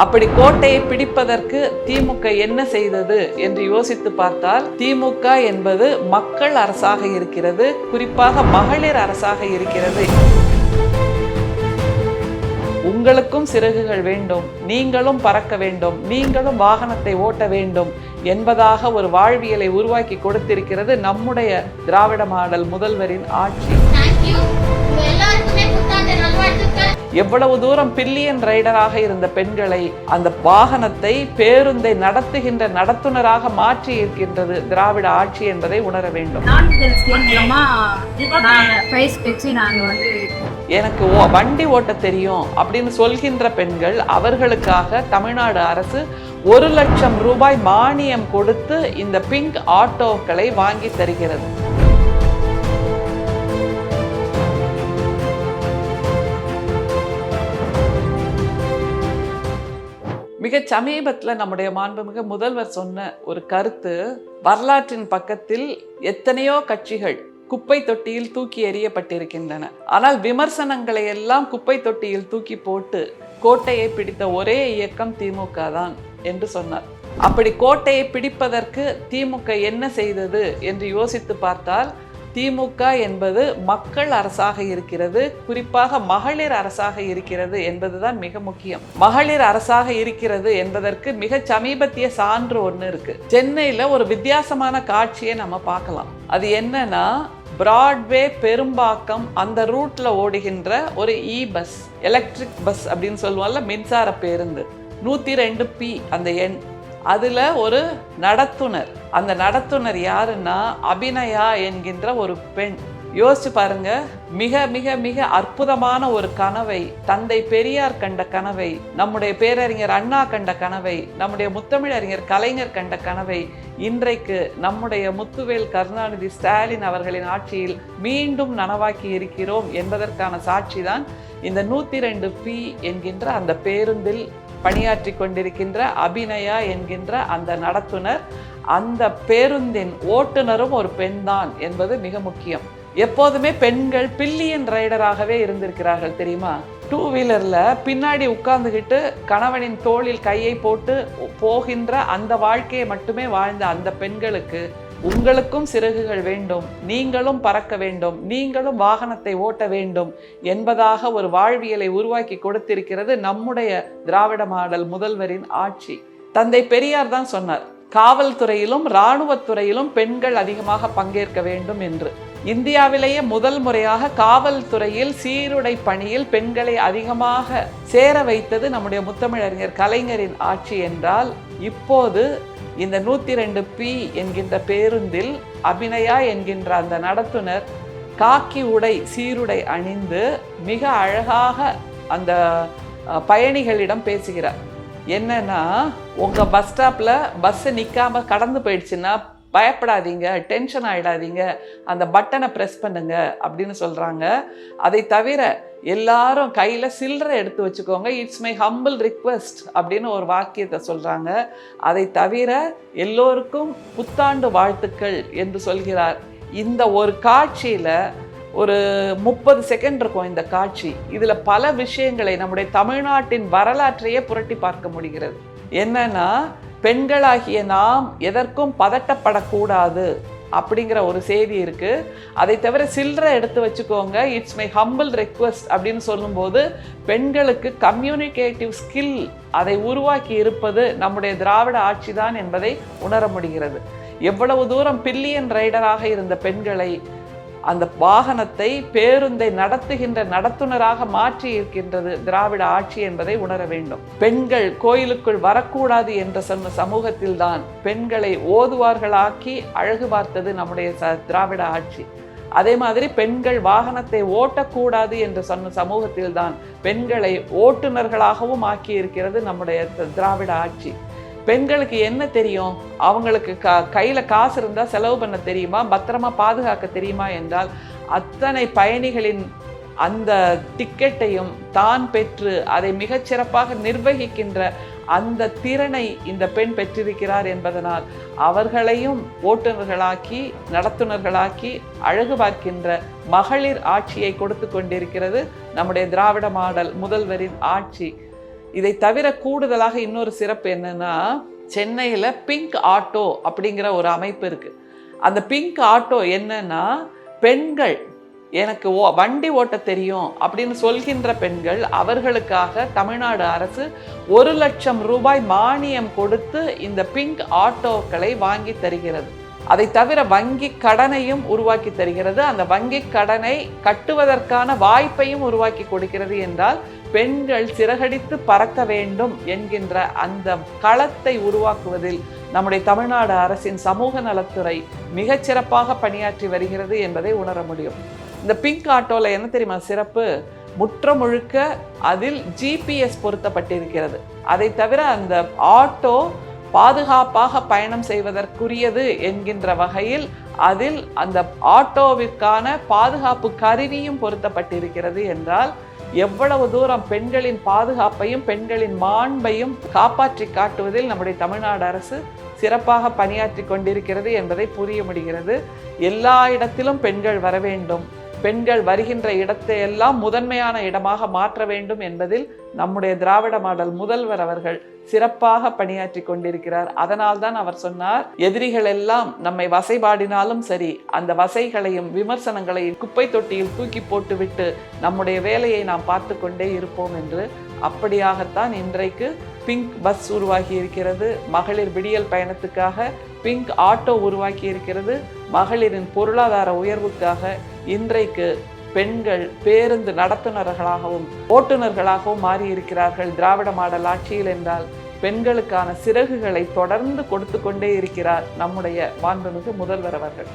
அப்படி கோட்டையை பிடிப்பதற்கு திமுக என்ன செய்தது என்று யோசித்து பார்த்தால், திமுக என்பது மக்கள் அரசாக இருக்கிறது, குறிப்பாக மகளிர் அரசாக இருக்கிறது. உங்களுக்கும் சிறகுகள் வேண்டும், நீங்களும் பறக்க வேண்டும், நீங்களும் வாகனத்தை ஓட்ட வேண்டும் என்பதாக ஒரு வாழ்வியலை உருவாக்கி கொடுத்திருக்கிறது நம்முடைய திராவிட மாடல் முதல்வரின் ஆட்சி. எவ்வளவு தூரம் பில்லியன் ரைடராக இருந்த பெண்களை அந்த வாகனத்தை, பேருந்தை நடத்துகின்ற நடத்துனராக மாற்றி இருக்கின்றது திராவிட ஆட்சி என்பதை உணர வேண்டும். எனக்கு வண்டி ஓட்ட தெரியும் அப்படின்னு சொல்கின்ற பெண்கள், அவர்களுக்காக தமிழ்நாடு அரசு 1 லட்சம் ரூபாய் மானியம் கொடுத்து இந்த பிங்க் ஆட்டோக்களை வாங்கி தருகிறது. மிக சமீபத்தில் நம்முடைய மாண்புமிகு முதல்வர் சொன்ன ஒரு கருத்து, வரலாற்றின் பக்கத்தில் எத்தனையோ கட்சிகள் குப்பை தொட்டியில் தூக்கி எறியப்பட்டிருக்கின்றன, ஆனால் விமர்சனங்களை எல்லாம் குப்பை தொட்டியில் தூக்கி போட்டு கோட்டையை பிடித்த ஒரே இயக்கம் திமுக தான் என்று சொன்னார். அப்படி கோட்டையை பிடிப்பதற்கு திமுக என்ன செய்தது என்று யோசித்து பார்த்தால், திமுக என்பது மக்கள் அரசாக இருக்கிறது, குறிப்பாக மகளிர் அரசாக இருக்கிறது என்பதுதான் மிக முக்கியம். மகளிர் அரசாக இருக்கிறது என்பதற்கு மிக சமீபத்திய சான்று ஒன்று இருக்கு. சென்னையில் ஒரு வித்தியாசமான காட்சியை நம்ம பார்க்கலாம். அது என்னன்னா, பிராட்வே, பெரும்பாக்கம் அந்த ரூட்ல ஓடுகின்ற ஒரு பஸ், எலக்ட்ரிக் பஸ் அப்படின்னு சொல்லுவாங்கல்ல, மின்சார பேருந்து, 102P அந்த எண். அதுல ஒரு நடத்துனர், அந்த நடத்துனர் யாருன்னா அபிநயா என்கின்ற ஒரு பெண். யோசிச்சு பாருங்க, மிக மிக மிக அற்புதமான ஒரு கனவை தந்தை பெரியார் கண்ட கனவை, நம்முடைய பேரறிஞர் அண்ணா கண்ட கனவை, நம்முடைய முத்தமிழறிஞர் கலைஞர் கண்ட கனவை இன்றைக்கு நம்முடைய முத்துவேல் கருணாநிதி ஸ்டாலின் அவர்களின் ஆட்சியில் மீண்டும் நனவாக்கி இருக்கிறோம் என்பதற்கான சாட்சிதான் இந்த 102P என்கின்ற அந்த பேருந்தில் பணியாற்றி கொண்டிருக்கின்ற அபிநயா என்கின்ற அந்த நடத்துனர். அந்த பேருந்தின் ஓட்டுநரும் ஒரு பெண் தான் என்பது மிக முக்கியம். எப்போதுமே பெண்கள் பில்லியன் ரைடராகவே இருந்திருக்கிறார்கள் தெரியுமா? 2 வீலர்ல பின்னாடி உட்கார்ந்துகிட்டு கணவனின் தோளில் கையை போட்டு போகின்ற அந்த வாழ்க்கையை மட்டுமே வாழ்ந்த அந்த பெண்களுக்கு, உங்களுக்கும் சிறகுகள் வேண்டும், நீங்களும் பறக்க வேண்டும், நீங்களும் வாகனத்தை ஓட்ட வேண்டும் என்பதாக ஒரு வாழ்வியலை உருவாக்கி கொடுத்திருக்கிறது நம்முடைய திராவிட மாடல் முதல்வரின் ஆட்சி. தந்தை பெரியார் தான் சொன்னார், காவல்துறையிலும் இராணுவத்துறையிலும் பெண்கள் அதிகமாக பங்கேற்க வேண்டும் என்று. இந்தியாவிலேயே முதல் முறையாக காவல்துறையில் சீருடை பணியில் பெண்களை அதிகமாக சேர வைத்தது நம்முடைய முத்தமிழறிஞர் கலைஞரின் ஆட்சி என்றால், இப்போது இந்த 102P என்கின்ற பேருந்தில் அபிநயா என்கின்ற அந்த நடத்துனர் காக்கி உடை, சீருடை அணிந்து மிக அழகாக அந்த பயணிகளிடம் பேசுகிறார். என்னன்னா, உங்க பஸ் ஸ்டாப்ல பஸ் நிக்காம கடந்து போயிடுச்சுன்னா பயப்படாதீங்க, டென்ஷன் ஆகிடாதீங்க, அந்த பட்டனை ப்ரெஸ் பண்ணுங்க அப்படின்னு சொல்கிறாங்க. அதை தவிர எல்லாரும் கையில் சில்லறை எடுத்து வச்சுக்கோங்க, இட்ஸ் மை ஹம்பிள் ரிக்வெஸ்ட் அப்படின்னு ஒரு வாக்கியத்தை சொல்கிறாங்க. அதை தவிர எல்லோருக்கும் புத்தாண்டு வாழ்த்துக்கள் என்று சொல்கிறார். இந்த ஒரு காட்சியில் ஒரு 30 செகண்ட் இருக்கும் இந்த காட்சி. இதில் பல விஷயங்களை, நம்முடைய தமிழ்நாட்டின் வரலாற்றையே புரட்டி பார்க்க முடிகிறது. என்னன்னா, பெண்களாகிய நாம் எதற்கும் பதட்டப்படக்கூடாது அப்படிங்கிற ஒரு செய்தி இருக்கு. அதை தவிர சில்லறை எடுத்து வச்சுக்கோங்க, இட்ஸ் மை ஹம்பிள் ரெக்வெஸ்ட் அப்படின்னு சொல்லும்போது பெண்களுக்கு கம்யூனிகேட்டிவ் ஸ்கில் அதை உருவாக்கி இருப்பது நம்முடைய திராவிட ஆட்சி தான் என்பதை உணர முடிகிறது. எவ்வளவு தூரம் பில்லியன் ரைடராக இருந்த பெண்களை அந்த வாகனத்தை, பேருந்தை நடத்துகின்ற நடத்துனராக மாற்றி இருக்கின்றது திராவிட ஆட்சி என்பதை உணர வேண்டும். பெண்கள் கோயிலுக்குள் வரக்கூடாது என்று சொன்ன சமூகத்தில் தான் பெண்களை ஓதுவார்களாக்கி அழகு பார்த்தது நம்முடைய திராவிட ஆட்சி. அதே மாதிரி பெண்கள் வாகனத்தை ஓட்டக்கூடாது என்று சொன்ன சமூகத்தில் தான் பெண்களை ஓட்டுநர்களாகவும் ஆக்கி இருக்கிறது நம்முடைய திராவிட ஆட்சி. பெண்களுக்கு என்ன தெரியும்? அவங்களுக்கு கையில் காசு இருந்தால் செலவு பண்ண தெரியுமா, பத்திரமா பாதுகாக்க தெரியுமா என்றால், அத்தனை பயணிகளின் அந்த டிக்கெட்டையும் தான் பெற்று அதை மிகச்சிறப்பாக நிர்வகிக்கின்ற அந்த திறனை இந்த பெண் பெற்றிருக்கிறார் என்பதனால் அவர்களையும் ஓட்டுநர்களாக்கி, நடத்துனர்களாக்கி அழகு பார்க்கின்ற மகளிர் ஆட்சியை கொடுத்து கொண்டிருக்கிறது நம்முடைய திராவிட மாடல் முதல்வரின் ஆட்சி. இதை தவிர கூடுதலாக இன்னொரு சிறப்பு என்னன்னா, சென்னையில் பிங்க் ஆட்டோ அப்படிங்கிற ஒரு அமைப்பு இருக்கு. அந்த பிங்க் ஆட்டோ என்னன்னா, பெண்கள் எனக்கு வண்டி ஓட்ட தெரியும் அப்படின்னு சொல்கின்ற பெண்கள், அவர்களுக்காக தமிழ்நாடு அரசு 1,00,000 ரூபாய் மானியம் கொடுத்து இந்த பிங்க் ஆட்டோக்களை வாங்கி தருகிறது. அதை தவிர வங்கி கடனையும் உருவாக்கி தருகிறது. அந்த வங்கி கடனை கட்டுவதற்கான வாய்ப்பையும் உருவாக்கி கொடுக்கிறது. என்றால் பெண்கள் சிறகடித்து பறக்க வேண்டும் என்கின்ற அந்த களத்தை உருவாக்குவதில் நம்முடைய தமிழ்நாடு அரசின் சமூக நலத்துறை மிகச்சிறப்பாக பணியாற்றி வருகிறது என்பதை உணர முடியும். இந்த பிங்க் ஆட்டோல என்ன தெரியுமா சிறப்பு? முற்ற முழுக்க அதில் ஜிபிஎஸ் பொருத்தப்பட்டிருக்கிறது. அதை தவிர அந்த ஆட்டோ பாதுகாப்பாக பயணம் செய்வதற்குரியது என்கின்ற வகையில் அதில் அந்த ஆட்டோவிற்கான பாதுகாப்பு கருவியும் பொருத்தப்பட்டிருக்கிறது. என்றால் எவ்வளவு தூரம் பெண்களின் பாதுகாப்பையும் பெண்களின் மாண்பையும் காப்பாற்றி காட்டுவதில் நம்முடைய தமிழ்நாடு அரசு சிறப்பாக பணியாற்றி கொண்டிருக்கிறது என்பதை புரிய முடிகிறது. எல்லா இடத்திலும் பெண்கள் வர வேண்டும், பெண்கள் வருகின்ற இடத்தை எல்லாம் முதன்மையான இடமாக மாற்ற வேண்டும் என்பதில் நம்முடைய திராவிட மாடல் முதல்வர் அவர்கள் சிறப்பாக பணியாற்றி கொண்டிருக்கிறார். அதனால்தான் அவர் சொன்னார், எதிரிகள் எல்லாம் நம்மை வசைபாடினாலும் சரி, அந்த வசைகளையும் விமர்சனங்களையும் குப்பை தொட்டியில் தூக்கி போட்டுவிட்டு நம்முடைய வேலையை நாம் பார்த்து கொண்டே இருப்போம் என்று. அப்படியாகத்தான் இன்றைக்கு பிங்க் பஸ் உருவாகி இருக்கிறது. மகளிர் விடியல் பயணத்துக்காக பிங்க் ஆட்டோ உருவாக்கி இருக்கிறது. மகளிரின் பொருளாதார உயர்வுக்காக இன்றைக்கு பெண்கள் பேருந்து நடத்துனர்களாகவும் ஓட்டுநர்களாகவும் மாறி இருக்கிறார்கள். திராவிட மாடல் ஆட்சியில் என்றால் பெண்களுக்கான சிறகுகளை தொடர்ந்து கொடுத்து கொண்டே இருக்கிறார் நம்முடைய மாண்புமிகு முதல்வர் அவர்கள்.